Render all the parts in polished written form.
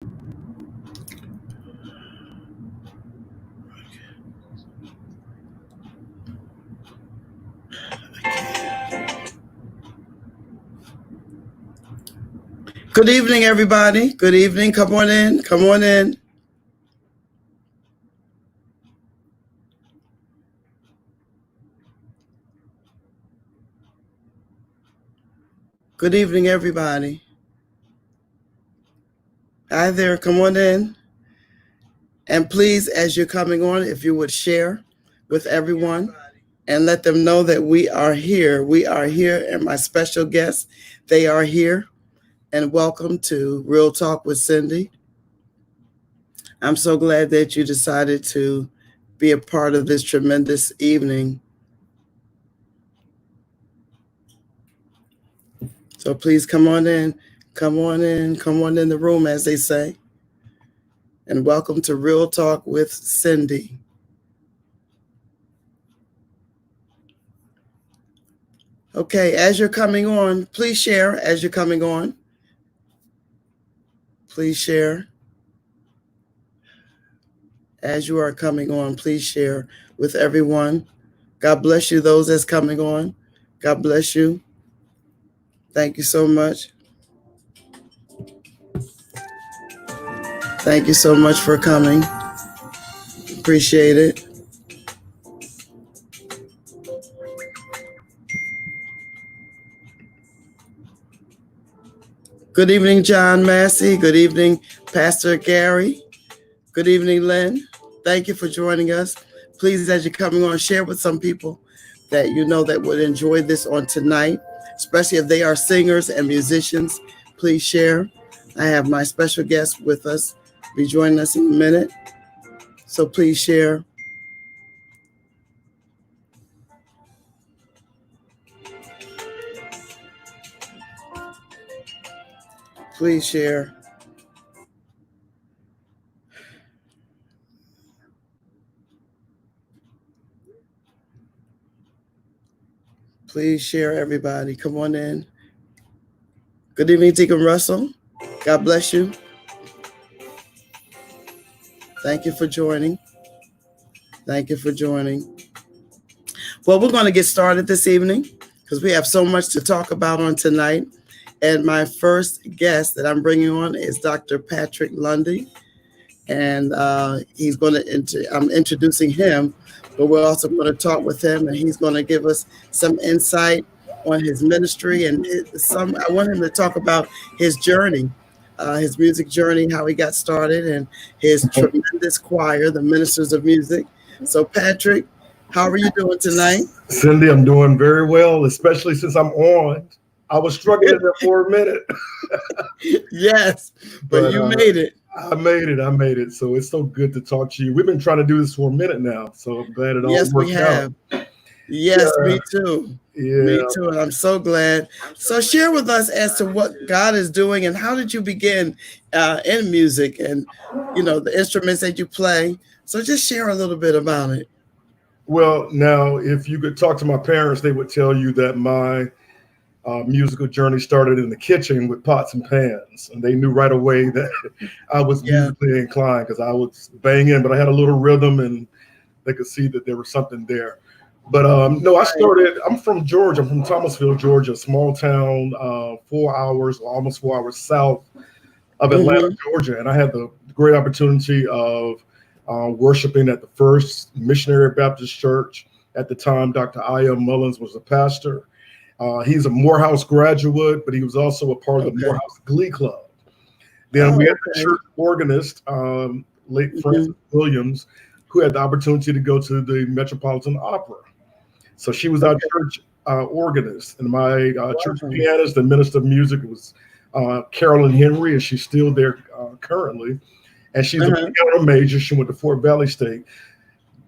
Good evening, everybody. Good evening. Come on in. Come on in. Good evening, everybody. Hi there. Come on in. And please, as you're coming on, if you would share with everyone and let them know that we are here. We are here, and my special guests, they are here. And welcome to Real Talk with Cindy. I'm so glad that you decided to be a part of this tremendous evening. So please come on in. Come on in. Come on in the room, as they say. And welcome to Real Talk with Cindy. Okay, as you're coming on, please share as you're coming on. Please share. As you are coming on, please share with everyone. God bless you, those that's coming on. God bless you. Thank you so much. Thank you so much for coming. Appreciate it. Good evening, John Massey. Good evening, Pastor Gary. Good evening, Lynn. Thank you for joining us. Please, as you're coming on, share with some people that you know that would enjoy this on tonight, especially if they are singers and musicians. Please share. I have my special guest with us, be joining us in a minute. So please share. Please share. Please share, everybody. Come on in. Good evening, Deacon Russell. God bless you. Thank you for joining. Thank you for joining. Well, we're going to get started this evening because we have so much to talk about on tonight. And my first guest that I'm bringing on is Dr. Patrick Lundy. And he's going to, I'm introducing him, but we're also going to talk with him, and he's going to give us some insight on his ministry and I want him to talk about his journey, his music journey, how he got started, and his tremendous choir, the Ministers of Music. So, Patrick, how are you doing tonight? Cindy, I'm doing very well, especially since I'm on. I was struggling there for a minute. Yes, but you made it. I made it. So it's so good to talk to you. We've been trying to do this for a minute now, so I'm glad it all worked out. Yes, we have. Yes, me too. Yeah. Me too, and I'm so glad. So share with us as to what God is doing and how did you begin in music and, you know, the instruments that you play. So just share a little bit about it. Well, now, if you could talk to my parents, they would tell you that my musical journey started in the kitchen with pots and pans, and they knew right away that I was musically inclined because I was banging, but I had a little rhythm, and they could see that there was something there. But no, I started. I'm from Georgia. I'm from Thomasville, Georgia, a small town, 4 hours, or almost 4 hours south of Atlanta, Georgia, and I had the great opportunity of worshiping at the First Missionary Baptist Church at the time. Dr. I.M. Mullins was the pastor. He's a Morehouse graduate, but he was also a part of the Morehouse Glee Club. Then we had the church organist, late Frances Williams, who had the opportunity to go to the Metropolitan Opera. So she was our church organist. And my church pianist and minister of music was Carolyn Henry, and she's still there currently. And she's a piano major. She went to Fort Valley State.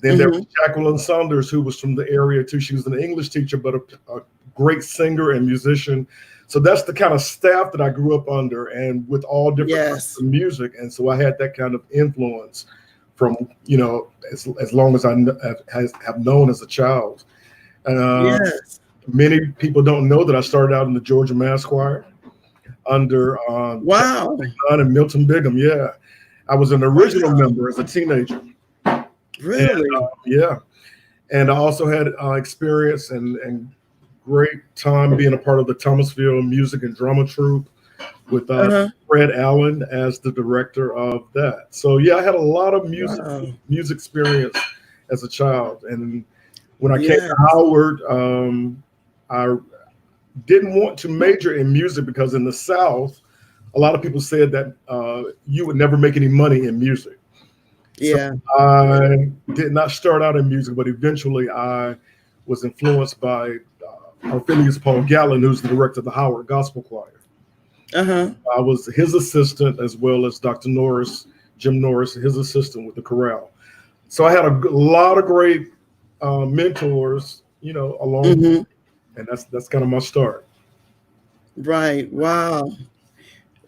Then there was Jacqueline Saunders, who was from the area too. She was an English teacher, but a great singer and musician. So that's the kind of staff that I grew up under, and with all different kinds of music. And so I had that kind of influence from, you know, as long as I have known as a child. Many people don't know that I started out in the Georgia Mass Choir. under Wow. John and Milton Bigham. Yeah, I was an original member as a teenager. Really? And, yeah, and I also had experience and great time being a part of the Thomasville Music and Drama Troupe with Fred Allen as the director of that. So yeah, I had a lot of music experience as a child, and when I came to Howard, I didn't want to major in music because in the South, a lot of people said that you would never make any money in music. Yeah. So I did not start out in music, but eventually I was influenced by our Phineas Paul Gallen, who's the director of the Howard Gospel Choir. I was his assistant, as well as Dr. Norris, Jim Norris, his assistant with the chorale. So I had a lot of great mentors, along, and that's kind of my start. Right. Wow.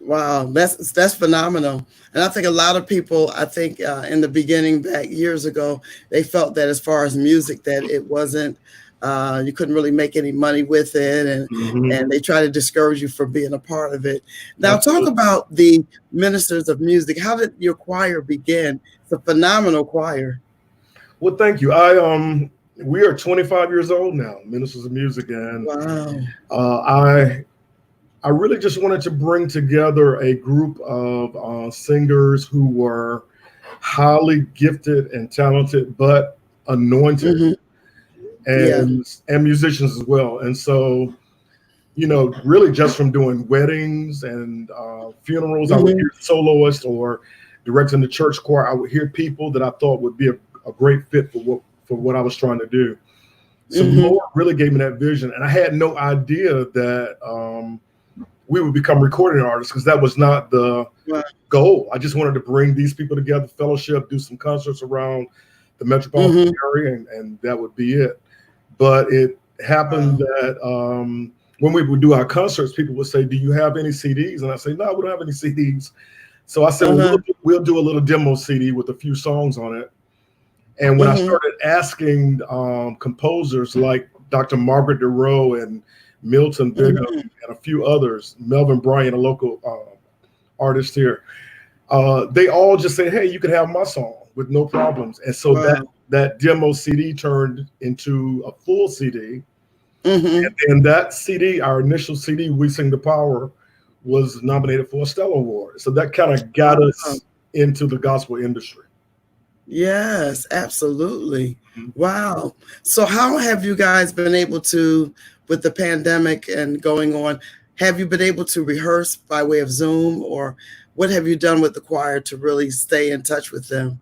That's phenomenal. And I think a lot of people, in the beginning back years ago, they felt that as far as music, that it wasn't, you couldn't really make any money with it, and they try to discourage you from being a part of it. Now, talk about the Ministers of Music. How did your choir begin? It's a phenomenal choir. Well, thank you. We are 25 years old now, Ministers of Music, and I really just wanted to bring together a group of singers who were highly gifted and talented, but anointed, and musicians as well. And so, really just from doing weddings and funerals, I would hear soloists or directing the church choir. I would hear people that I thought would be a great fit for what I was trying to do. So Lord really gave me that vision, and I had no idea that we would become recording artists, because that was not the goal. I just wanted to bring these people together, fellowship, do some concerts around the metropolitan area, and that would be it. But it happened that when we would do our concerts, people would say, "Do you have any CDs?" And I say, "No, we don't have any CDs." So I said, well, we'll do a little demo CD with a few songs on it. And when I started asking composers like Dr. Margaret DeRoe and Milton Bigham and a few others, Melvin Bryant, a local artist here, they all just said, "Hey, you could have my song with no problems." And so that demo CD turned into a full CD. And that CD, our initial CD, We Sing the Power, was nominated for a Stellar Award. So that kind of got us into the gospel industry. Yes, absolutely. Wow. So how have you guys been able to, with the pandemic and going on, have you been able to rehearse by way of Zoom, or what have you done with the choir to really stay in touch with them?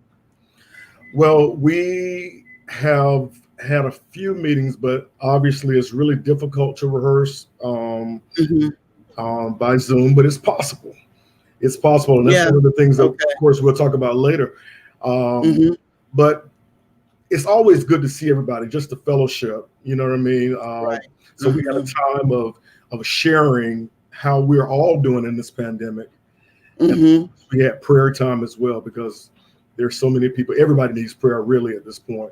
Well, we have had a few meetings, but obviously it's really difficult to rehearse by Zoom, but it's possible. It's possible. And that's one of the things that, of course, we'll talk about later. But it's always good to see everybody, just the fellowship, you know what I mean? So we had a time of sharing how we're all doing in this pandemic. And we had prayer time as well, because there's so many people. Everybody needs prayer really at this point.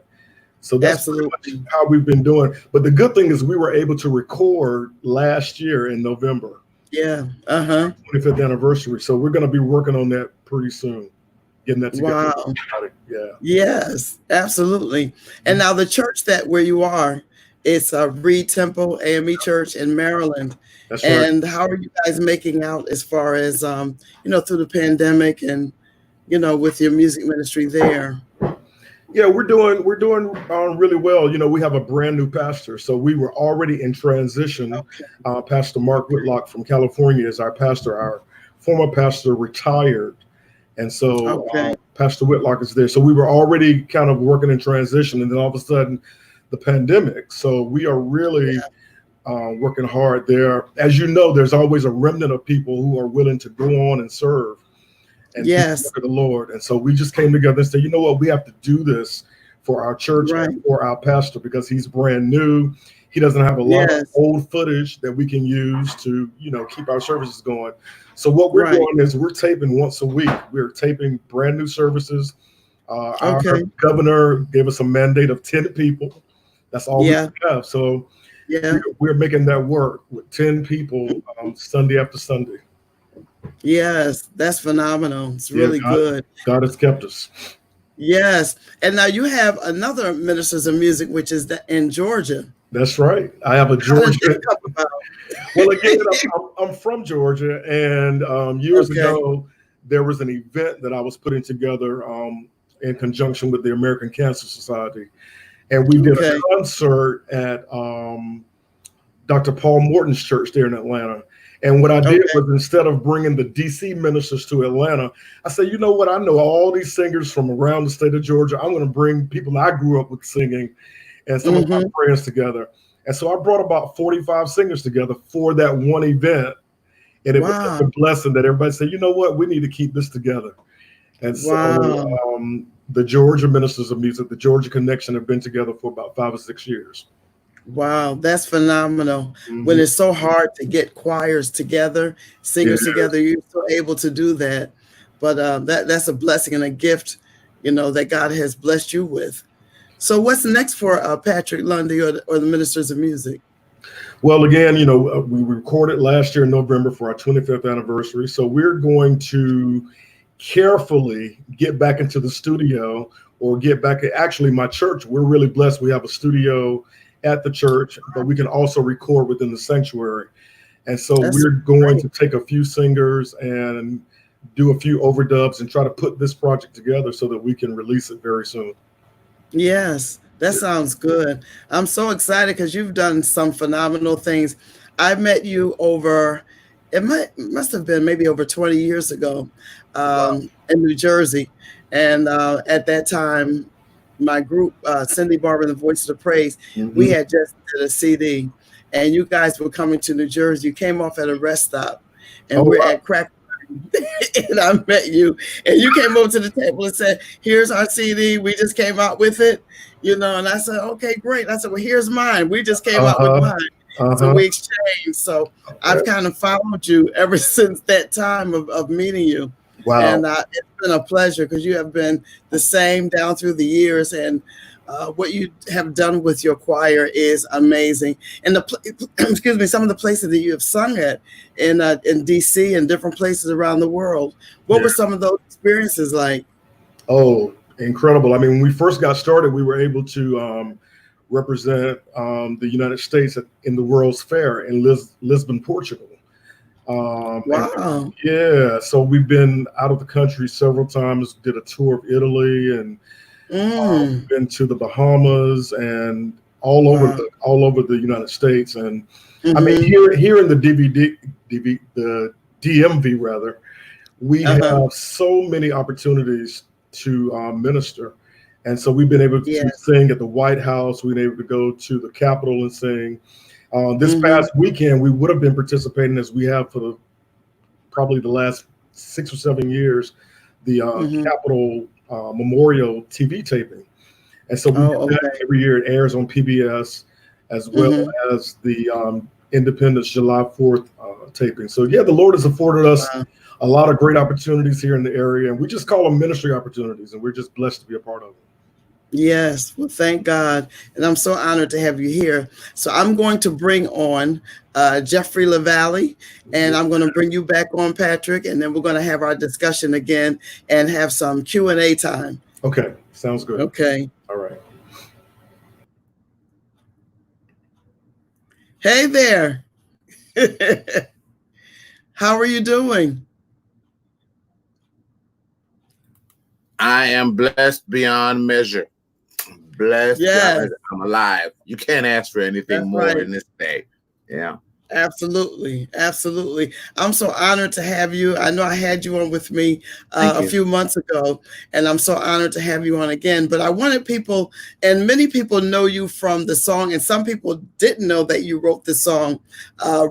So that's pretty much how we've been doing. But the good thing is we were able to record last year in November. 25th anniversary. So we're going to be working on that pretty soon. Getting that together. Wow. Yes, absolutely. And now the church where you are, it's Reed Temple AME Church in Maryland. That's and how are you guys making out as far as through the pandemic and with your music ministry there? Yeah, we're doing really well. We have a brand new pastor, so we were already in transition. Pastor Mark Whitlock from California is our pastor. Our former pastor retired. And so Pastor Whitlock is there. So we were already kind of working in transition, and then all of a sudden the pandemic. So we are really working hard there. As you know, there's always a remnant of people who are willing to go on and serve and for the Lord. And so we just came together and said, you know what, we have to do this for our church and for our pastor, because he's brand new. He doesn't have a lot of old footage that we can use to, keep our services going. So what we're doing is we're taping once a week. We're taping brand new services. Our governor gave us a mandate of 10 people. That's all we have. So we're making that work with 10 people Sunday after Sunday. Yes, that's phenomenal. It's Yeah, really good. God has kept us. Yes. And now you have another ministers of music, which is in Georgia. That's right. I have a How did Georgia. it come about? Well, again, I'm from Georgia, and years Okay. ago, there was an event that I was putting together in conjunction with the American Cancer Society, and we did a Okay. concert at Dr. Paul Morton's church there in Atlanta. And what I did Okay. was, instead of bringing the DC ministers to Atlanta, I said, you know what? I know all these singers from around the state of Georgia. I'm going to bring people I grew up with singing and some of my Mm-hmm. friends together. And so I brought about 45 singers together for that one event. And it was such a Wow. blessing that everybody said, you know what? We need to keep this together. And so Wow. the Georgia Ministers of Music, the Georgia Connection, have been together for about 5 or 6 years. Wow, that's phenomenal. When Mm-hmm. it's so hard to get choirs together, singers together, Yes. you're still able to do that. But that's a blessing and a gift, that God has blessed you with. So what's next for Patrick Lundy or the Ministers of Music? Well, again, we recorded last year in November for our 25th anniversary. So we're going to carefully get back into the studio, or get back. Actually, my church, we're really blessed. We have a studio at the church, but we can also record within the sanctuary. And so That's we're going great. to take a few singers and do a few overdubs and try to put this project together so that we can release it very soon. Yes, that sounds good. I'm so excited because you've done some phenomenal things. I met you must have been maybe over 20 years ago, Wow. in New Jersey. And at that time, my group, Cindy Barber and the Voices of Praise, we Hmm. had just did a CD, and you guys were coming to New Jersey. You came off at a rest stop, and Oh, we're wow. at Crack. And I met you, and you came over to the table and said, "Here's our CD. We just came out with it." And I said, "Okay, great." I said, "Well, here's mine. We just came out with Uh-huh. mine." So Uh-huh. we exchanged. So Okay. I've kind of followed you ever since that time of meeting you. Wow. And it's been a pleasure because you have been the same down through the years. And what you have done with your choir is amazing. And excuse me, some of the places that you have sung at in DC and different places around the world. What Yeah. were some of those experiences like? Oh, incredible. I mean, when we first got started, we were able to represent the United States in the World's Fair in Lisbon, Portugal. And Wow. yeah, so we've been out of the country several times, did a tour of Italy, and Mm, been to the Bahamas, and wow. all over the United States. And I mean, Mm-hmm. here in the the DMV rather, we Uh-huh. have so many opportunities to minister. And so we've been able to Yes. sing at the White House. We've been able to go to the Capitol and sing. This Mm-hmm. past weekend, we would have been participating, as we have for probably the last 6 or 7 years, the Mm-hmm. Capitol Memorial TV taping. And so we do Oh, that okay. every year. It airs on PBS, as well Mm-hmm. as the Independence July 4th taping. So yeah, the Lord has afforded us Wow. a lot of great opportunities here in the area, and we just call them ministry opportunities, and we're just blessed to be a part of them. Yes, well, thank God. And I'm so honored to have you here. So I'm going to bring on Jeffrey LaValley, and I'm going to bring you back on, Patrick, and then we're going to have our discussion again and have some Q&A time. Okay, sounds good. Okay. All right. Hey there. How are you doing? I am blessed beyond measure. Blessed beyond Yes, measure. I'm alive. You can't ask for that's anything more right. in this day. Yeah. Absolutely. Absolutely. I'm so honored to have you. I know I had you on with me Thank a you. few months ago, and I'm so honored to have you on again. But I wanted people, and many people know you from the song, and some people didn't know that you wrote the song,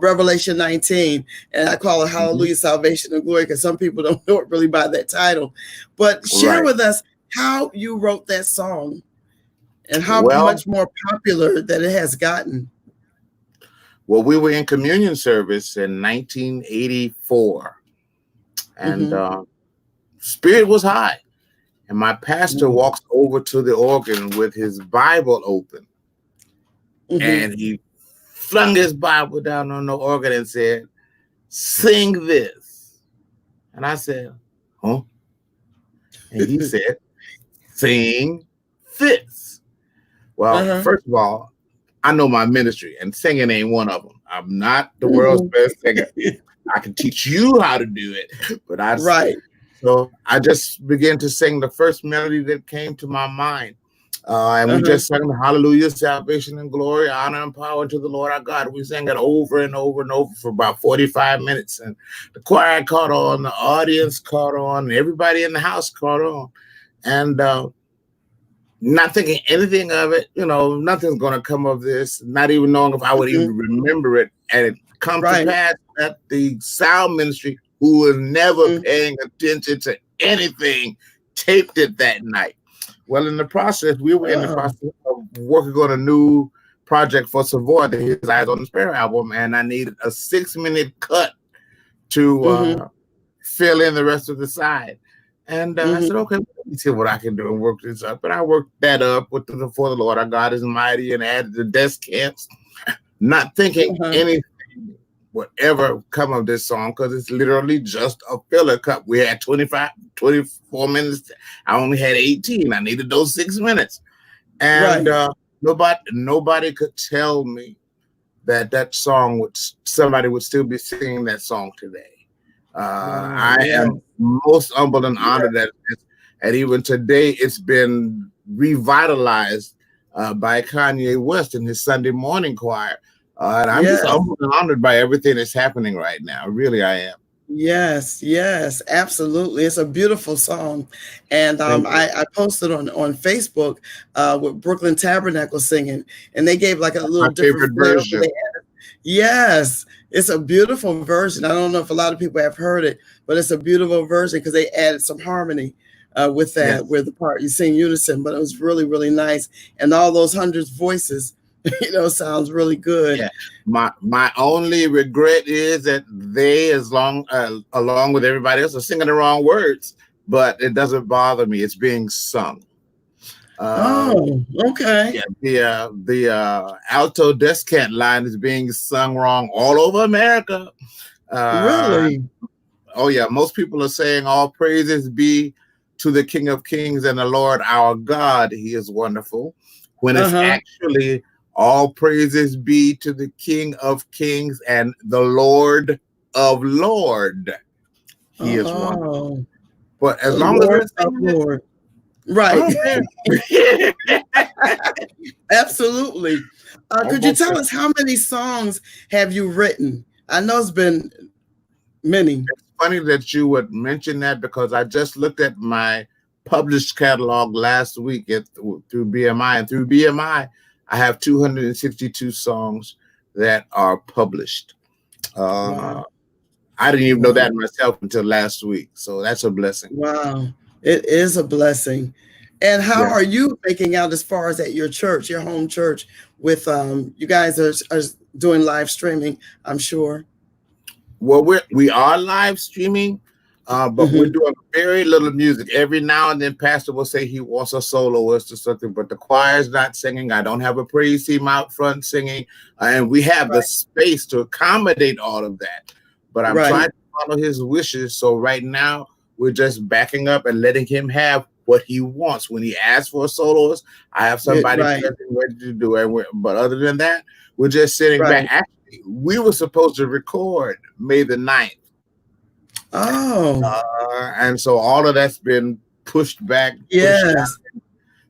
Revelation 19. And I call it Mhm. Hallelujah, Salvation, and Glory, because some people don't know it really by that title. But share Right. with us how you wrote that song and how Well, much more popular that it has gotten. we were in communion service in 1984, and Mm-hmm. spirit was high. And my pastor Mm-hmm. walks over to the organ with his Bible open, Mm-hmm. and he flung his Bible down on the organ and said, "Sing this." And I said, huh? And he said, sing this. Well, first of all, I know my ministry, and singing ain't one of them. I'm not the world's best singer. I can teach you how to do it, but So I just began to sing the first melody that came to my mind. And we just sang hallelujah, salvation and glory, honor and power to the Lord our God. We sang it over and over and over for about 45 minutes. And the choir caught on, the audience caught on, and everybody in the house caught on. And not thinking anything of it, nothing's going to come of this, not even knowing if I would even remember it. And it comes to pass that the sound ministry, who was never paying attention to anything, taped it that night. Well, in the process, we were in the process of working on a new project for Savoy, the His Eyes on the Sparrow album, and I needed a 6-minute cut to fill in the rest of the side. And I said, okay, let me see what I can do and work this up. But I worked that up for the Lord our God is mighty, and added the descants, not thinking anything would ever come of this song, because it's literally just a filler cut. We had 24 minutes. I only had 18. I needed those 6 minutes. And nobody could tell me that song somebody would still be singing that song today. I am most humbled and honored that, and even today it's been revitalized by Kanye West in his Sunday morning choir. And I'm just humbled and honored by everything that's happening right now. Really, I am. Yes, absolutely. It's a beautiful song. And I posted on Facebook with Brooklyn Tabernacle singing, and they gave like a little different version. Yes, it's a beautiful version. I don't know if a lot of people have heard it, but it's a beautiful version because they added some harmony with that, where the part you sing unison, but it was really, really nice. And all those hundreds voices, sounds really good. Yeah. My only regret is that they, along with everybody else, are singing the wrong words, but it doesn't bother me. It's being sung. Okay. Yeah, the alto descant line is being sung wrong all over America. Really? Oh yeah, most people are saying all praises be to the King of Kings and the Lord our God. He is wonderful. When it's actually all praises be to the King of Kings and the Lord of Lords. He is wonderful. But as long as we're singing it, right. Absolutely. Could you tell us how many songs have you written? I know it's been many. It's funny that you would mention that, because I just looked at my published catalog last week through BMI, and through BMI, I have 262 songs that are published. I didn't even know that myself until last week. So that's a blessing. Wow. It is a blessing. And how are you making out as far as at your church, your home church, with you guys are doing live streaming, I'm sure? Well, we are live streaming, but we're doing very little music. Every now and then, Pastor will say he wants a soloist or something, but the choir's not singing. I don't have a praise team out front singing, and we have the space to accommodate all of that. But I'm trying to follow his wishes. So right now, we're just backing up and letting him have what he wants. When he asks for a soloist, I have somebody ready to do it. But other than that, we're just sitting back. Actually, we were supposed to record May the 9th. And so all of that's been pushed back.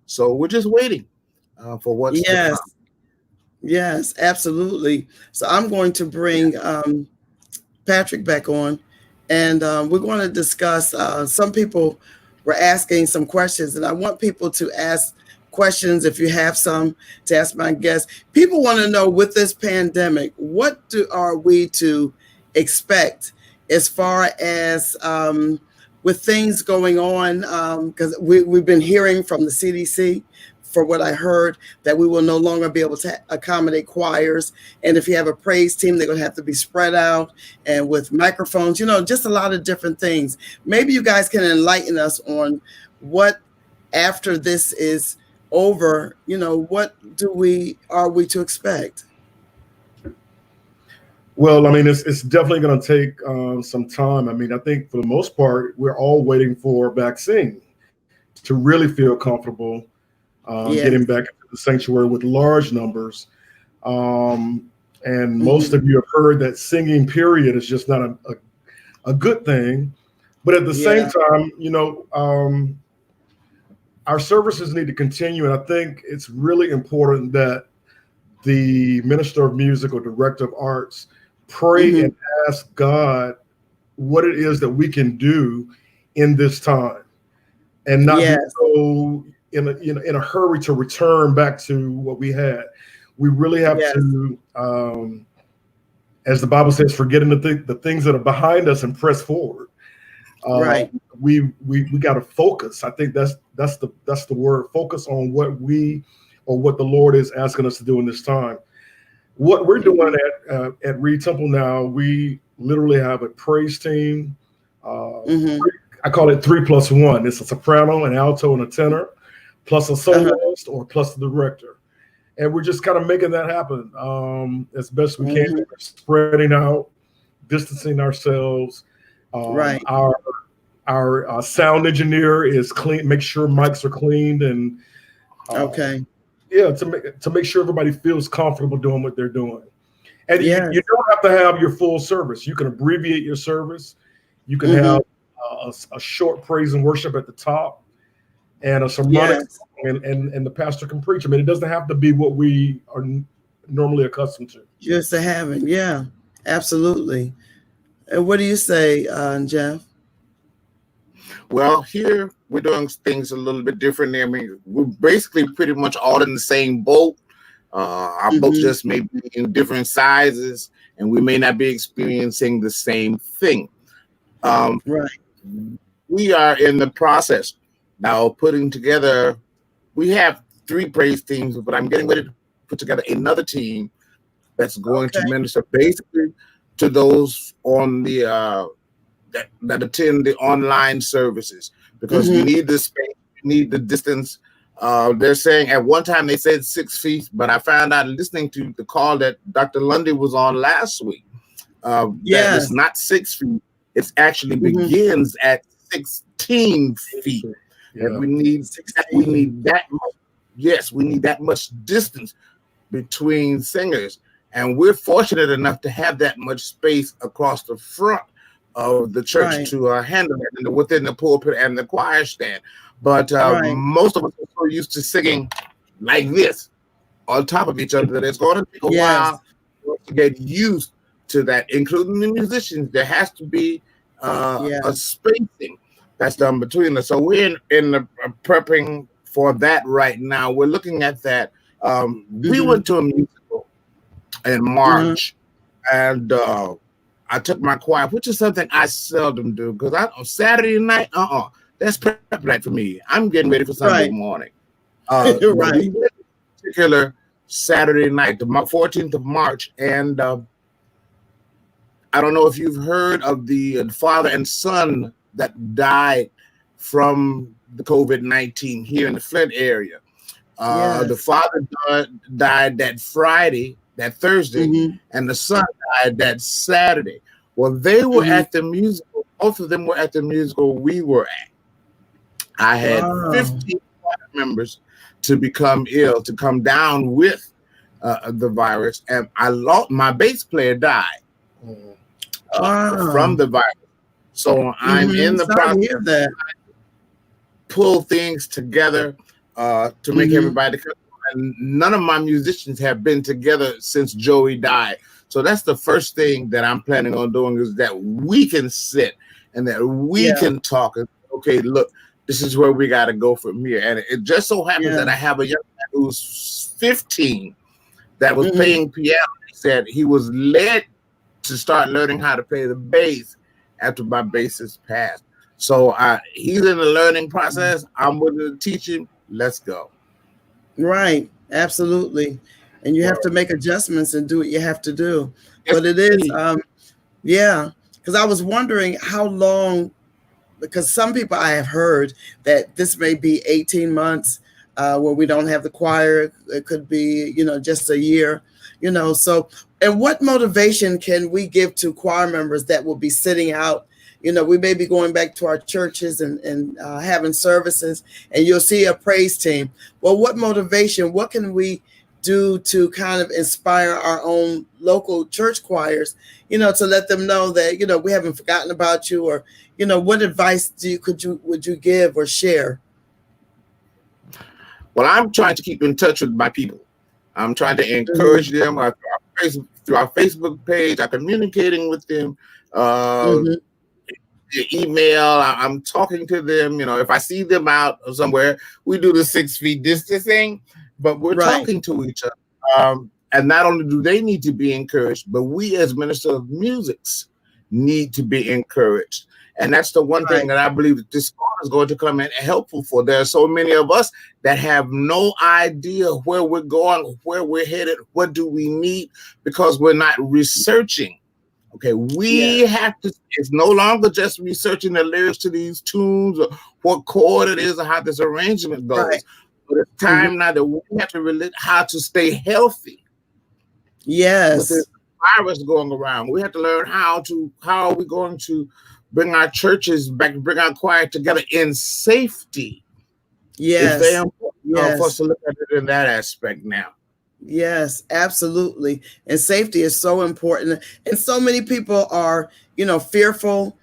So we're just waiting for what's to come. Yes, absolutely. So I'm going to bring Patrick back on, and we're going to discuss, some people were asking some questions, and I want people to ask questions if you have some to ask my guests. People want to know, with this pandemic, what are we to expect as far as with things going on? Because we've been hearing from the CDC, for what I heard, that we will no longer be able to accommodate choirs. And if you have a praise team, they're going to have to be spread out and with microphones, just a lot of different things. Maybe you guys can enlighten us on what, after this is over, what are we to expect? Well, I mean, it's definitely going to take some time. I mean, I think for the most part, we're all waiting for a vaccine to really feel comfortable Yes. getting back into the sanctuary with large numbers. And most of you have heard that singing period is just not a good thing. But at the same time, our services need to continue. And I think it's really important that the minister of music or director of arts pray and ask God what it is that we can do in this time, and not be so in a hurry to return back to what we had. We really have to, as the Bible says, forgetting the things that are behind us and press forward. Right. We got to focus. I think that's the word. Focus on what the Lord is asking us to do in this time. What we're doing at Reed Temple now, we literally have a praise team. I call it 3+1. It's a soprano, an alto, and a tenor, plus a soloist or plus the director. And we're just kind of making that happen as best we can. We're spreading out, distancing ourselves. Right. Our sound engineer is clean. Make sure mics are cleaned and to make sure everybody feels comfortable doing what they're doing. And you don't have to have your full service. You can abbreviate your service. You can have a short praise and worship at the top, and a sermonic, and the pastor can preach. I mean, it doesn't have to be what we are normally accustomed to. Just to having, absolutely. And what do you say, Jeff? Well, here we're doing things a little bit different. I mean, we're basically pretty much all in the same boat. Our boats just may be in different sizes, and we may not be experiencing the same thing. Right. We are in the process now of putting together. We have 3 praise teams, but I'm getting ready to put together another team that's going to minister basically to those on the that attend the online services, because you need the space, you need the distance. They're saying at one time they said 6 feet, but I found out listening to the call that Dr. Lundy was on last week that it's not 6 feet. It actually begins at 16 feet. And we need that much. Yes, we need that much distance between singers. And we're fortunate enough to have that much space across the front of the church to handle it within the pulpit and the choir stand. But most of us are so used to singing like this on top of each other that it's going to take a while to get used to that, including the musicians. There has to be a spacing that's done between us. So we're in the prepping for that right now. We're looking at that. We went to a musical in March, and I took my choir, which is something I seldom do, because on Saturday night, that's prep night for me. I'm getting ready for Sunday morning. Particular Saturday night, the 14th of March, and I don't know if you've heard of the father and son that died from the COVID-19 here in the Flint area. The father died that Friday, that Thursday, and the son died that Saturday. Well, they were at the musical. Both of them were at the musical we were at. I had 15 members to become ill, to come down with the virus, and my bass player died from the virus. So I'm in the process of that. Pull things together to make everybody. And none of my musicians have been together since Joey died. So that's the first thing that I'm planning on doing, is that we can sit and that we can talk. And, okay, look, this is where we got to go from here. And it just so happens that I have a young man who's 15 that was playing piano. He said he was led to start learning how to play the bass after my bassist passed. So he's in the learning process. I'm willing to teach him. Let's go. Right. Absolutely. And you have to make adjustments and do what you have to do. But it is, because I was wondering how long, because some people I have heard that this may be 18 months. where we don't have the choir. It could be, just a year, so, and what motivation can we give to choir members that will be sitting out? We may be going back to our churches and having services, and you'll see a praise team. Well, what motivation, what can we do to kind of inspire our own local church choirs, to let them know that, we haven't forgotten about you, or, what advice would you give or share? Well, I'm trying to keep in touch with my people. I'm trying to encourage them through our Facebook page. I'm communicating with them. Email, I'm talking to them. If I see them out somewhere, we do the 6 feet distancing, but we're talking to each other. And not only do they need to be encouraged, but we as ministers of music need to be encouraged. And that's the one thing that I believe that this is going to come in helpful for. There are so many of us that have no idea where we're going, where we're headed, what do we need, because we're not researching. Okay, we have to, it's no longer just researching the lyrics to these tunes or what chord it is or how this arrangement goes. Right. But it's time now that we have to relate how to stay healthy. Yes. With this virus going around, we have to learn how are we going to bring our churches back, bring our choir together in safety. Yes. It's very important for us to look at it in that aspect now. Yes, absolutely. And safety is so important. And so many people are, fearful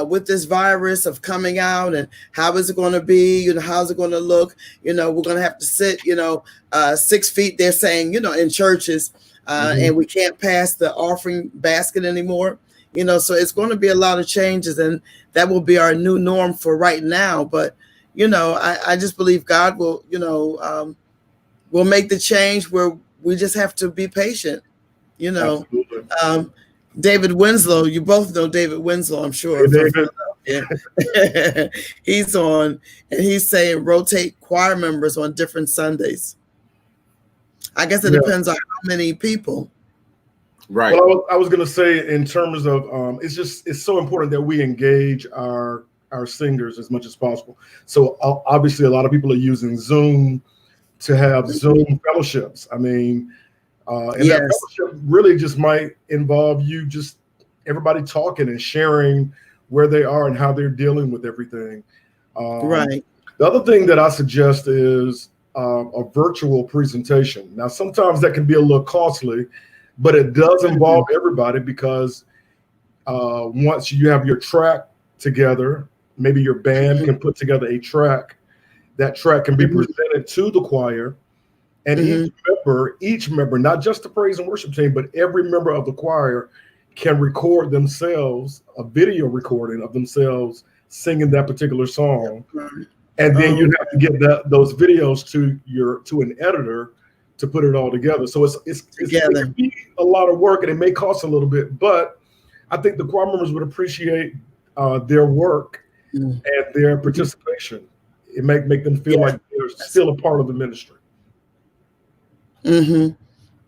with this virus of coming out, and how is it going to be, how's it going to look? We're going to have to sit, 6 feet, they're saying, in churches, and we can't pass the offering basket anymore. So it's going to be a lot of changes, and that will be our new norm for right now. But, I just believe God will, we'll make the change where we just have to be patient, David Winslow, you both know David Winslow, I'm sure. Hey, he's on, and he's saying rotate choir members on different Sundays. I guess it depends on how many people. Right. Well, I was going to say, in terms of, it's so important that we engage our singers as much as possible. So obviously a lot of people are using Zoom to have Zoom fellowships. I mean, and that fellowship really just might involve you just everybody talking and sharing where they are and how they're dealing with everything. Right. The other thing that I suggest is a virtual presentation. Now, sometimes that can be a little costly, but it does involve everybody, because once you have your track together, maybe your band can put together a track. That track can be presented to the choir, and each member, not just the praise and worship team, but every member of the choir can record themselves, a video recording of themselves singing that particular song. And then you have to get those videos to an editor to put it all together. So it's a lot of work, and it may cost a little bit, but I think the choir members would appreciate their work and their participation. It make them feel like they're still a part of the ministry.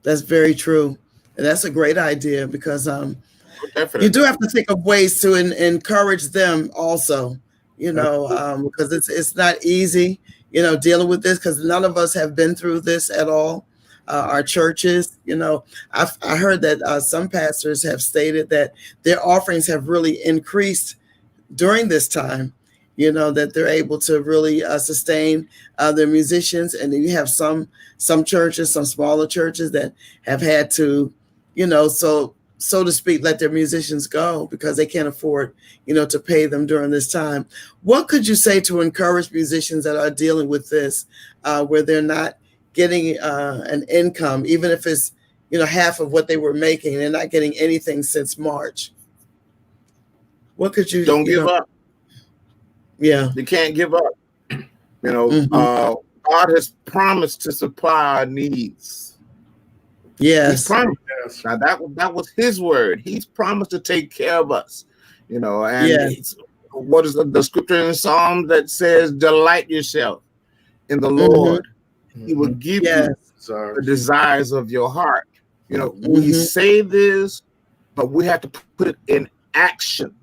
That's very true. And that's a great idea, because you do have to think of ways to encourage them also, because it's not easy, dealing with this, because none of us have been through this at all. Our churches, I heard that some pastors have stated that their offerings have really increased during this time, that they're able to really sustain their musicians. And then you have some churches, some smaller churches that have had to, so to speak, let their musicians go because they can't afford, to pay them during this time. What could you say to encourage musicians that are dealing with this, where they're not getting an income, even if it's, half of what they were making? They're not getting anything since March. What could you... Don't give up. Yeah. You can't give up. God has promised to supply our needs. Yes. He promised. Now that was his word. He's promised to take care of us. And what is the scripture in Psalm that says, delight yourself in the Lord. He will give you the desires of your heart. We say this, but we have to put it in action.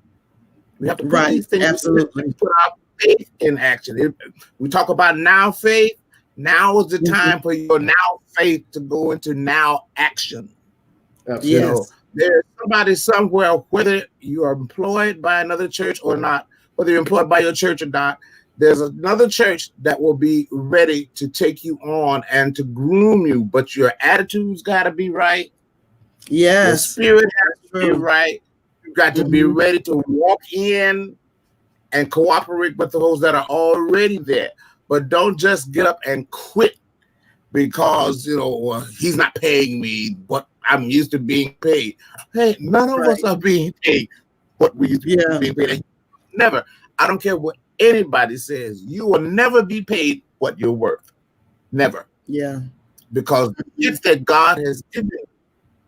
We have to put these things absolutely. Put our faith in action. We talk about now faith. Now is the time for your now faith to go into now action. Absolutely. You know, there's somebody somewhere, whether you are employed by another church or not, whether you're employed by your church or not, there's another church that will be ready to take you on and to groom you, but your attitude's got to be right. Yes. Your spirit has to be right. You've got to be ready to walk in and cooperate with those that are already there. But don't just get up and quit because, you know, he's not paying me what I'm used to being paid. Hey, none of us are being paid what we used to be being paid. Never. I don't care what anybody says. You will never be paid what you're worth. Never. Yeah. Because the gift that God has given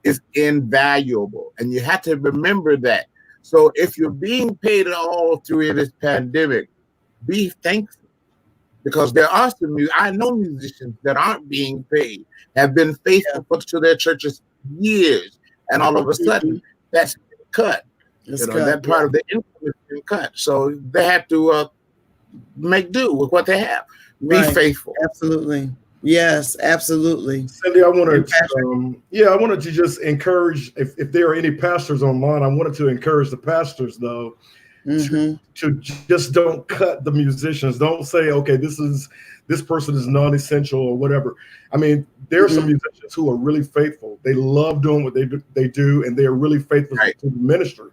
is invaluable. And you have to remember that. So if you're being paid at all through this pandemic, be thankful. Because there are some, I know musicians that aren't being paid, have been faithful to their churches years, and all of a sudden that's cut. That part of the income has been cut. So they have to make do with what they have. Be faithful. Absolutely. Yes, absolutely. Cindy, I wanted to just encourage, if there are any pastors online, I wanted to encourage the pastors though, to just don't cut the musicians. Don't say, okay, this person is non-essential or whatever. I mean, there are some musicians who are really faithful. They love doing what they do, and they are really faithful to the ministry.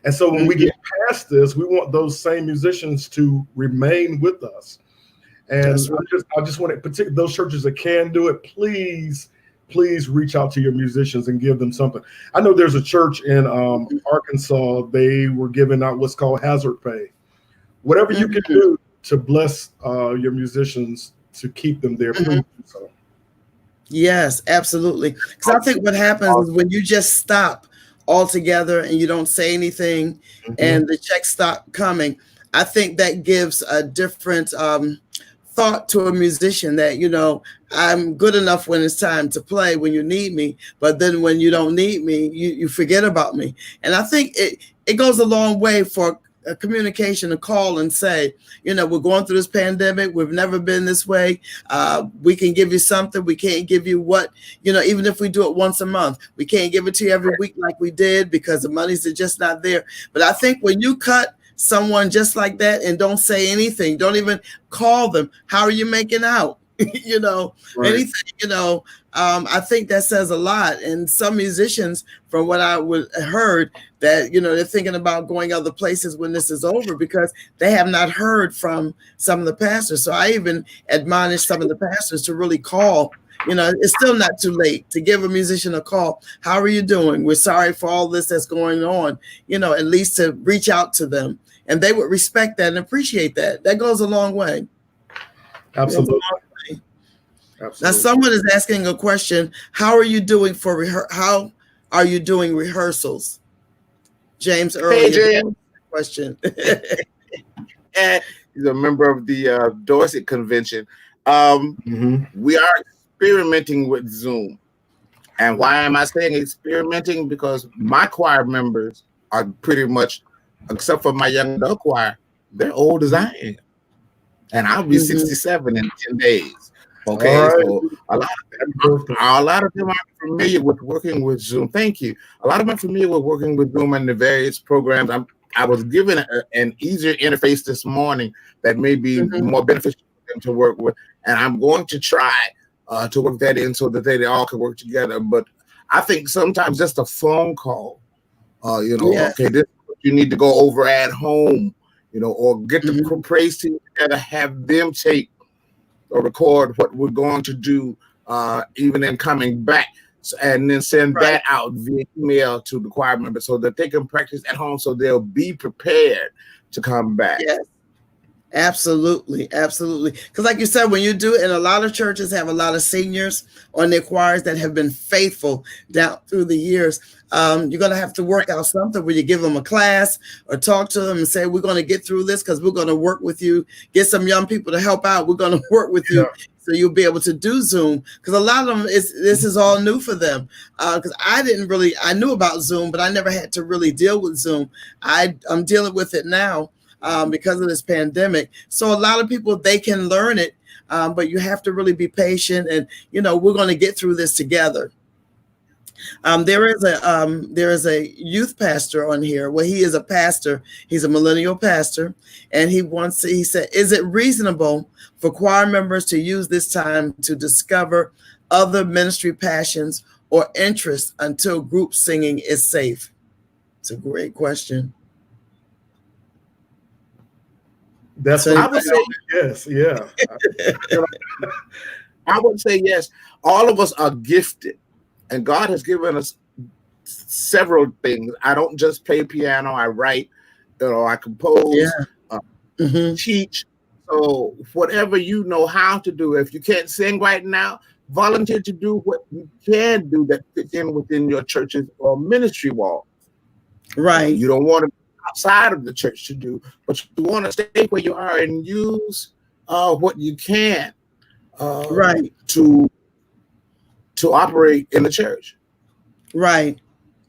And so when we get past this, we want those same musicians to remain with us. And I just want to, particularly those churches that can do it, please reach out to your musicians and give them something. I know there's a church in Arkansas. They were giving out what's called hazard pay. Whatever you can do to bless your musicians to keep them there, please do so. Yes, absolutely. Because I think what happens is when you just stop altogether and you don't say anything and the checks stop coming, I think that gives a different thought to a musician that, you know, I'm good enough when it's time to play, when you need me, but then when you don't need me, you forget about me. And I think it goes a long way for a communication to call and say, you know, we're going through this pandemic. We've never been this way. We can give you something. We can't give you what, you know, even if we do it once a month, we can't give it to you every week like we did because the money's just not there. But I think when you cut someone just like that and don't say anything, don't even call them, how are you making out? You know, anything, you know, I think that says a lot. And some musicians, from what I heard, that, you know, they're thinking about going other places when this is over because they have not heard from some of the pastors. So I even admonish some of the pastors to really call. You know, it's still not too late to give a musician a call. How are you doing? We're sorry for all this that's going on, you know, at least to reach out to them. And they would respect that and appreciate that. That goes a long way. Absolutely. Now, someone is asking a question. How are you doing how are you doing rehearsals? James earlier question. And he's a member of the Dorset Convention. We are experimenting with Zoom. And why am I saying experimenting? Because my choir members are pretty much, except for my young adult choir, they're old as I am. And I'll be 67 in 10 days. Okay, so a lot of them are familiar with working with Zoom. Thank you. A lot of them are familiar with working with Zoom and the various programs. I was given an easier interface this morning that may be more beneficial for them to work with, and I'm going to try to work that in so that they all can work together. But I think sometimes just a phone call, you know, okay, this is what you need to go over at home, you know, or get the praise team together, have them take or record what we're going to do, even in coming back, and then send that out via email to the choir members so that they can practice at home, so they'll be prepared to come back. Yes, absolutely, absolutely. Because like you said, when you do, and a lot of churches have a lot of seniors on their choirs that have been faithful down through the years. You're going to have to work out something where you give them a class or talk to them and say, we're going to get through this because we're going to work with you. Get some young people to help out. We're going to work with you so you'll be able to do Zoom. Because a lot of them, this is all new for them. Because I knew about Zoom, but I never had to really deal with Zoom. I'm dealing with it now because of this pandemic. So a lot of people, they can learn it but you have to really be patient, and we're going to get through this together. There is a youth pastor on here. Well, he is a pastor. He's a millennial pastor, and he said, "Is it reasonable for choir members to use this time to discover other ministry passions or interests until group singing is safe?" It's a great question. I would say yes. Yeah. I would say yes. All of us are gifted. And God has given us several things. I don't just play piano. I write, I compose, teach. So whatever you know how to do, if you can't sing right now, volunteer to do what you can do that fits in within your church's or ministry wall. Right. You don't want to be outside of the church to do, but you want to stay where you are and use what you can right. to operate in the church. Right.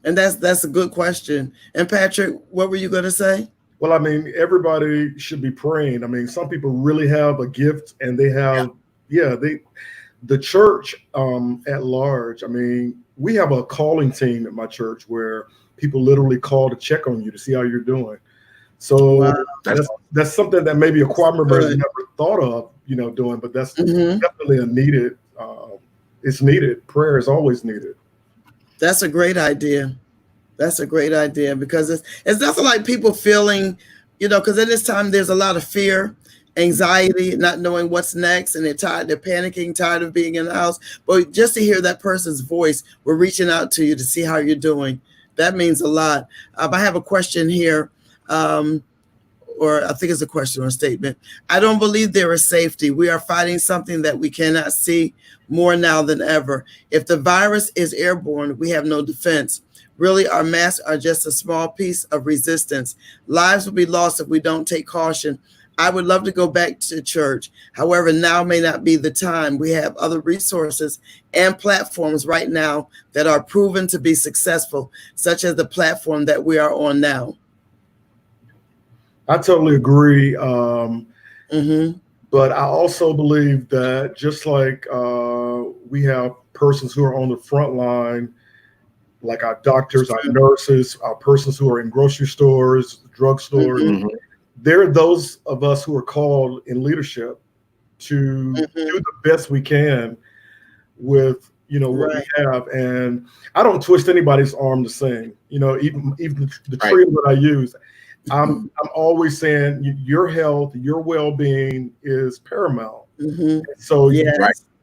And that's a good question. And Patrick, what were you going to say? Well, I mean, everybody should be praying. I mean, some people really have a gift, and they have, the church at large. I mean, we have a calling team at my church where people literally call to check on you to see how you're doing. So that's something that maybe a choir member has never thought of, doing, but that's definitely a needed. It's needed. Prayer is always needed. That's a great idea. That's a great idea, because it's nothing like people feeling, because at this time there's a lot of fear, anxiety, not knowing what's next, and they're panicking, tired of being in the house. But just to hear that person's voice, we're reaching out to you to see how you're doing. That means a lot. I have a question here. Or I think it's a question or a statement. I don't believe there is safety. We are fighting something that we cannot see more now than ever. If the virus is airborne, we have no defense. Really, our masks are just a small piece of resistance. Lives will be lost if we don't take caution. I would love to go back to church. However, now may not be the time. We have other resources and platforms right now that are proven to be successful, such as the platform that we are on now. I totally agree. But I also believe that just like we have persons who are on the front line, like our doctors, our nurses, our persons who are in grocery stores, drugstores, there are those of us who are called in leadership to do the best we can with what we have. And I don't twist anybody's arm to sing. Even the trio that I use. I'm always saying your health, your well-being is paramount. So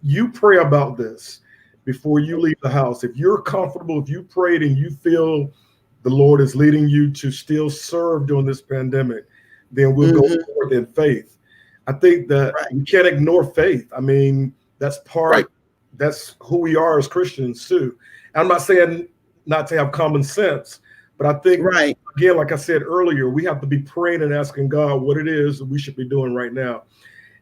you pray about this before you leave the house. If you're comfortable, if you prayed and you feel the Lord is leading you to still serve during this pandemic, then we'll go forward in faith. I think that we can't ignore faith. I mean, that's that's who we are as Christians too. I'm not saying not to have common sense, but I think, again, like I said earlier, we have to be praying and asking God what it is that we should be doing right now.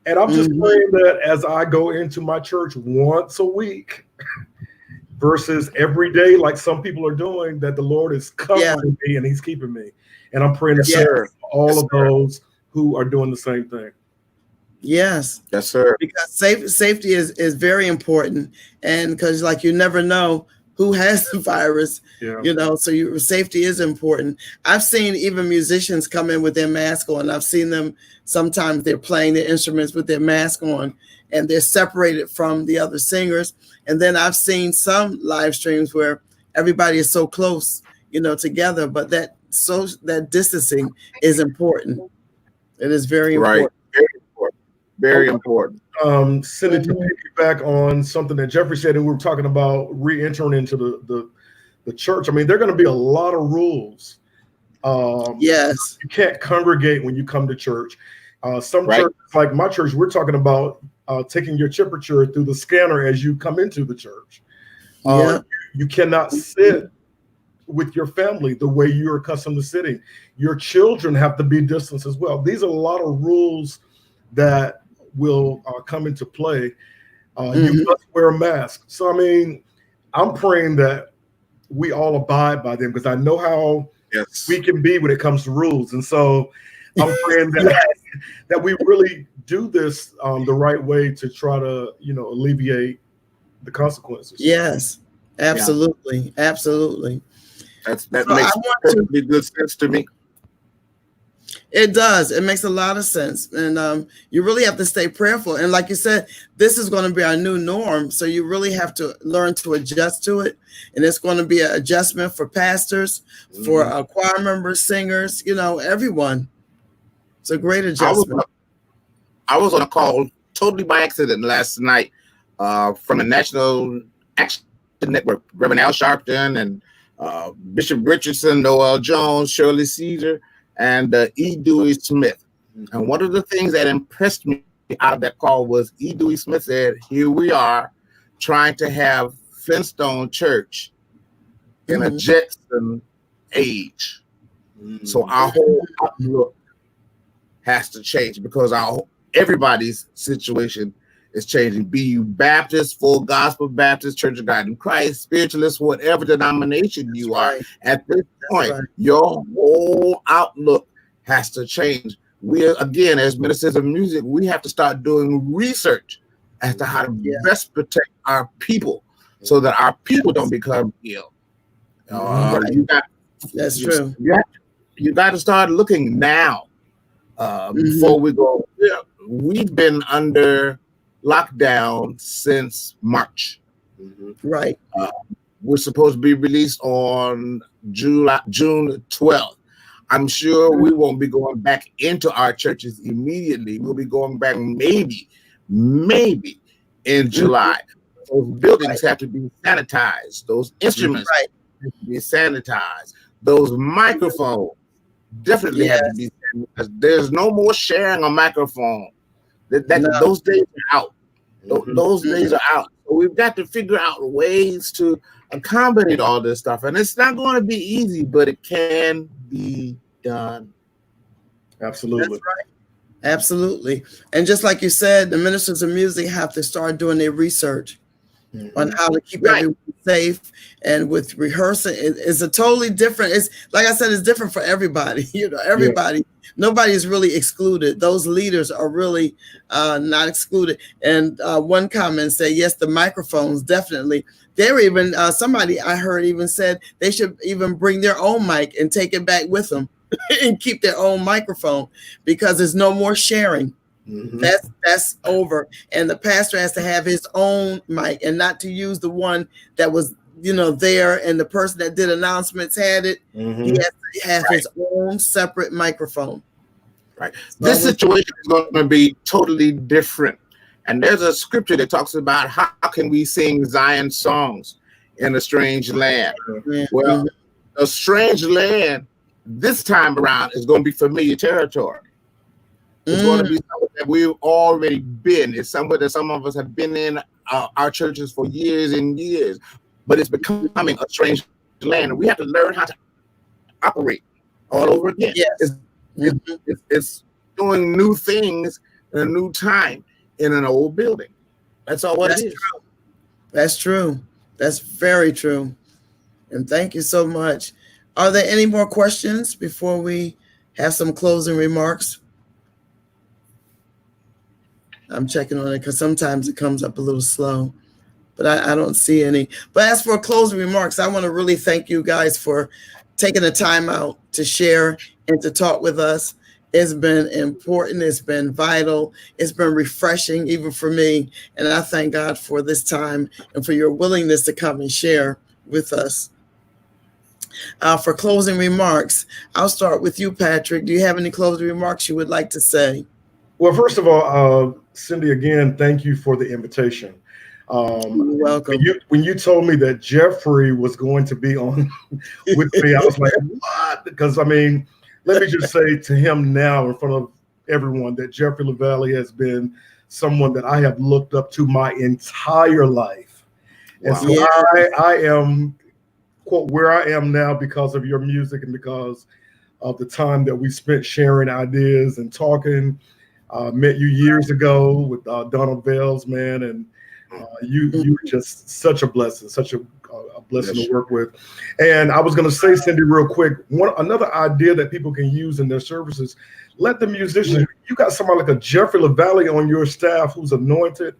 And I'm just praying that as I go into my church once a week versus every day, like some people are doing, that the Lord is covering me and he's keeping me. And I'm praying to serve all of those who are doing the same thing. Yes. Yes, sir. Because safety is very important. And because you never know who has the virus, so your safety is important. I've seen even musicians come in with their mask on. I've seen them, sometimes they're playing their instruments with their mask on and they're separated from the other singers. And then I've seen some live streams where everybody is so close, together, but that distancing is important. It is very important. Very important. Cindy, to piggyback on something that Jeffrey said, and we were talking about re-entering into the church. I mean, there are going to be a lot of rules. Yes. You can't congregate when you come to church. Some churches, like my church, we're talking about taking your temperature through the scanner as you come into the church. You cannot sit with your family the way you're accustomed to sitting. Your children have to be distanced as well. These are a lot of rules that will come into play. You must wear a mask. So, I mean, I'm praying that we all abide by them, because I know how we can be when it comes to rules. And so I'm praying that that we really do this the right way to try to, alleviate the consequences. Yes, absolutely, absolutely. That makes perfectly good sense to me. It does. It makes a lot of sense. And you really have to stay prayerful. And like you said, this is going to be our new norm. So you really have to learn to adjust to it. And it's going to be an adjustment for pastors, for choir members, singers, everyone. It's a great adjustment. I was on a call totally by accident last night from the National Action Network, Reverend Al Sharpton and Bishop Richardson, Noel Jones, Shirley Caesar, and E. Dewey Smith. And one of the things that impressed me out of that call was E. Dewey Smith said, here we are trying to have Flintstone Church in a Jetson age. So our whole outlook has to change because everybody's situation is changing. Be you Baptist, Full Gospel Baptist, Church of God in Christ, spiritualist, whatever denomination you are, at this point, your whole outlook has to change. We, again, as ministers of music, we have to start doing research as to how to best protect our people so that our people don't become ill. That's true. You got to start looking now before we go. We've been under lockdown since March. Right. We're supposed to be released on June 12th. I'm sure we won't be going back into our churches immediately. We'll be going back maybe in July. Those buildings have to be sanitized. Those instruments have to be sanitized. Those microphones definitely have to be sanitized. There's no more sharing a microphone. Those days are out. Those days are out. So we've got to figure out ways to accommodate all this stuff. And it's not going to be easy, but it can be done. Absolutely. That's right. Absolutely. And just like you said, the ministers of music have to start doing their research on how to keep everyone safe. And with rehearsing, it's a totally different. It's like I said, it's different for everybody. Everybody. Nobody is really excluded. Those leaders are really not excluded. And one comment said, yes, the microphones, definitely. They were even, somebody I heard even said they should even bring their own mic and take it back with them and keep their own microphone because there's no more sharing. That's over. And the pastor has to have his own mic and not to use the one that was, there and the person that did announcements had it. He has to have his own separate microphone. Right. This situation is going to be totally different. And there's a scripture that talks about how can we sing Zion songs in a strange land. Well, a strange land this time around is going to be familiar territory. It's going to be somewhere that we've already been. It's somewhere that some of us have been in our churches for years and years, but it's becoming a strange land. And we have to learn how to operate all over again. Yes. It's doing new things in a new time in an old building. That's all what it is. True. That's true. That's very true. And thank you so much. Are there any more questions before we have some closing remarks? I'm checking on it because sometimes it comes up a little slow, but I don't see any. But as for closing remarks, I want to really thank you guys for taking the time out to share and to talk with us. It's been important. It's been vital. It's been refreshing, even for me. And I thank God for this time and for your willingness to come and share with us. For closing remarks, I'll start with you, Patrick. Do you have any closing remarks you would like to say? Well, first of all, Cindy, again, thank you for the invitation. You're welcome. When you told me that Jeffrey was going to be on with me, I was like, what? Because, I mean, let me just say to him now in front of everyone that Jeffrey LaValley has been someone that I have looked up to my entire life. And so I am, quote, where I am now because of your music and because of the time that we spent sharing ideas and talking. Met you years ago with Donald Vales, man, and you were just such a blessing, such a a blessing to work with. And I was going to say, Cindy, real quick, another idea that people can use in their services, let the musicians, you got somebody like a Jeffrey LaValley on your staff who's anointed,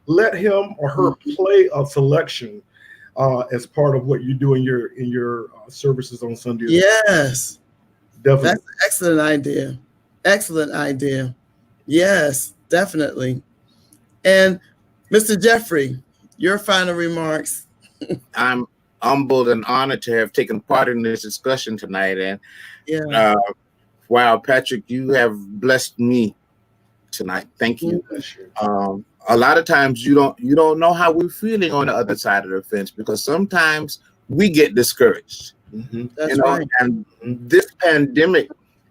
let him or her play a selection as part of what you do in your services on Sunday. Yes. Definitely. That's an excellent idea. Excellent idea. Yes, definitely. And Mr. Jeffrey, your final remarks. I'm humbled and honored to have taken part in this discussion tonight. And wow, Patrick, you have blessed me tonight. Thank you. A lot of times you don't know how we're feeling on the other side of the fence, because sometimes we get discouraged. That's right. And this pandemic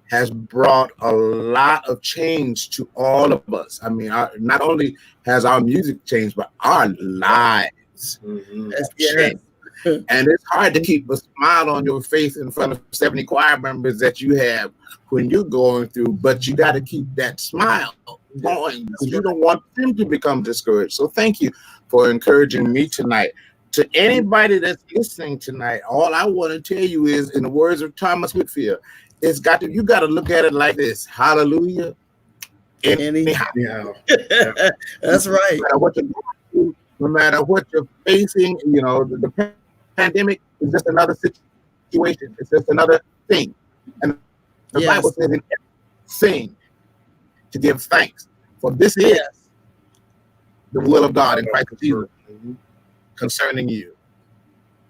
has brought a lot of change to all of us. I mean, not only has our music changed, but our lives have changed. And it's hard to keep a smile on your face in front of 70 choir members that you have when you're going through, but you got to keep that smile going. You don't want them to become discouraged. So thank you for encouraging me tonight. To anybody that's listening tonight, all I want to tell you is, in the words of Thomas Whitfield, you got to look at it like this: hallelujah. Anyhow. That's right. No matter what you're facing, the pandemic is just another situation. It's just another thing. And the Bible says in everything to give thanks, for this is the will of God in Christ Jesus concerning you.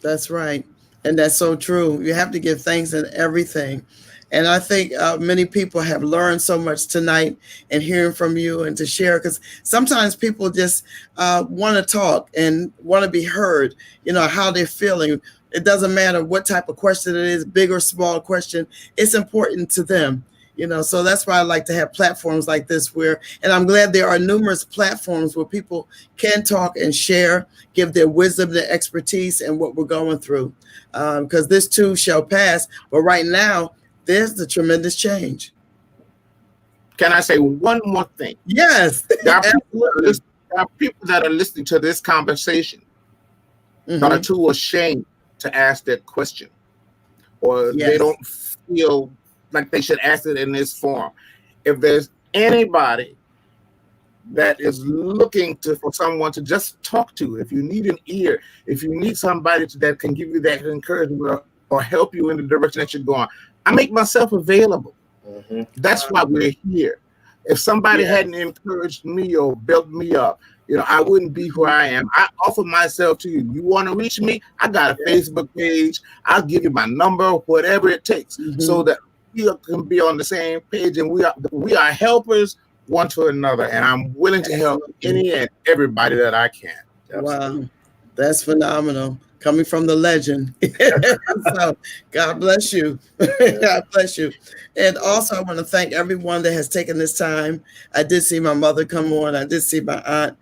That's right. And that's so true. You have to give thanks in everything. And I think many people have learned so much tonight and hearing from you and to share, because sometimes people just want to talk and want to be heard, how they're feeling. It doesn't matter what type of question it is, big or small question. It's important to them. So that's why I like to have platforms like this and I'm glad there are numerous platforms where people can talk and share, give their wisdom, their expertise, and what we're going through. Because this too shall pass. But right now, there's the tremendous change. Can I say one more thing? Yes. There are people that are listening to this conversation that are too ashamed to ask that question, or they don't feel like they should ask it in this form. If there's anybody that is looking for someone to just talk to, if you need an ear, if you need somebody that can give you that encouragement or help you in the direction that you're going, I make myself available. That's why we're here. If somebody hadn't encouraged me or built me up, I wouldn't be who I am. I offer myself to you. You want to reach me? I got a Facebook page. I'll give you my number, whatever it takes, so that we can be on the same page, and we are helpers one to another. And I'm willing to help any and everybody that I can. Wow, that's phenomenal. Coming from the legend. So God bless you. God bless you. And also I want to thank everyone that has taken this time. I did see my mother come on. I did see my aunt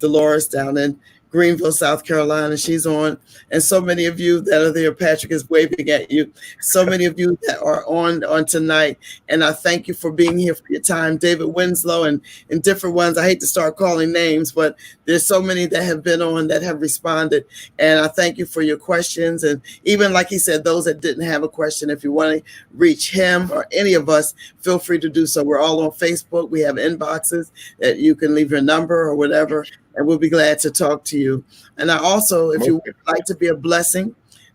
Dolores down in Greenville, South Carolina. She's on. And so many of you that are there, Patrick is waving at you. So many of you that are on tonight. And I thank you for being here, for your time. David Winslow and different ones. I hate to start calling names, but there's so many that have been on that have responded. And I thank you for your questions. And even like he said, those that didn't have a question, if you want to reach him or any of us, feel free to do so. We're all on Facebook. We have inboxes that you can leave your number or whatever, and we'll be glad to talk to you. And I also, if you would like to be a blessing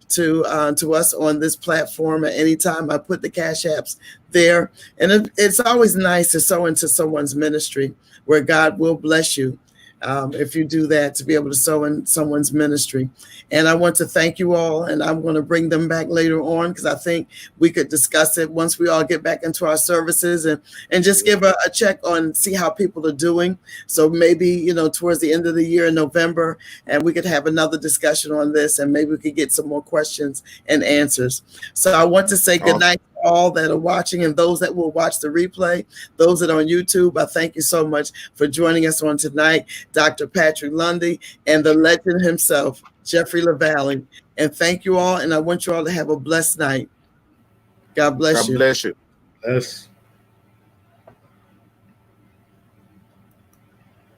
to us on this platform at any time, I put the Cash Apps there. And it's always nice to sow into someone's ministry where God will bless you. If you do that, to be able to sow in someone's ministry. And I want to thank you all, and I'm going to bring them back later on, because I think we could discuss it once we all get back into our services and just give a check on, see how people are doing. So maybe, towards the end of the year in November, and we could have another discussion on this, and maybe we could get some more questions and answers. So I want to say good night to all that are watching, and those that will watch the replay, those that are on YouTube. I thank you so much for joining us on tonight, Dr. Patrick Lundy and the legend himself, Jeffrey LaValley. And thank you all, and I want you all to have a blessed night. God bless you. God bless you. Yes.